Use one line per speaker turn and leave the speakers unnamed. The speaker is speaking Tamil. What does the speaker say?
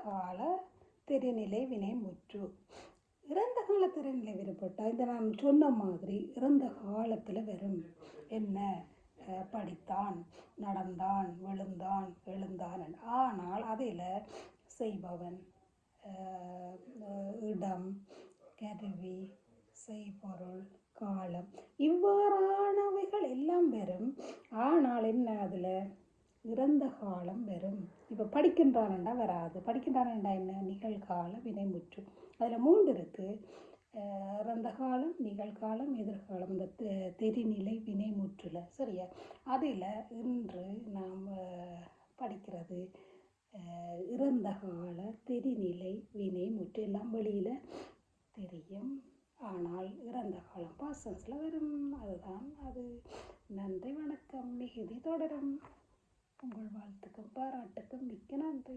கால தெரிநிலை வினை முற்று. இறந்த கால தெரிநிலை வினைப்பட்டால் இந்த நான் சொன்ன மாதிரி இறந்த காலத்தில் வரும். என்ன? படித்தான், நடந்தான், விழுந்தான், எழுந்தான். ஆனால் அதில் செய்பவன், இடம், கருவி, செய்பொருள், காலம் இவ்வாறானவைகள் எல்லாம் வரும். ஆனால் என்ன? அதில் இறந்த காலம் வரும். இப்போ படிக்கின்றான்டா வராது. படிக்கின்றான்டா என்ன? நிகழ்கால வினைமுற்று. அதில் 3 இருக்குது. இறந்த காலம், நிகழ்காலம், எதிர்காலம். இந்த தெரிநிலை வினைமுற்றுல சரியா? அதில் இன்று நாம் படிக்கிறது இறந்த கால தெரிநிலை வினைமுற்று. எல்லாம் வெளியில் தெரியும், ஆனால் இறந்த காலம் பாசன்ஸில் வரும். அதுதான் அது. நன்றி, வணக்கம். மிகுதி தொடரும். உங்கள் வாழ்த்துக்கும் பாராட்டுக்கும் மிக்க நன்றி.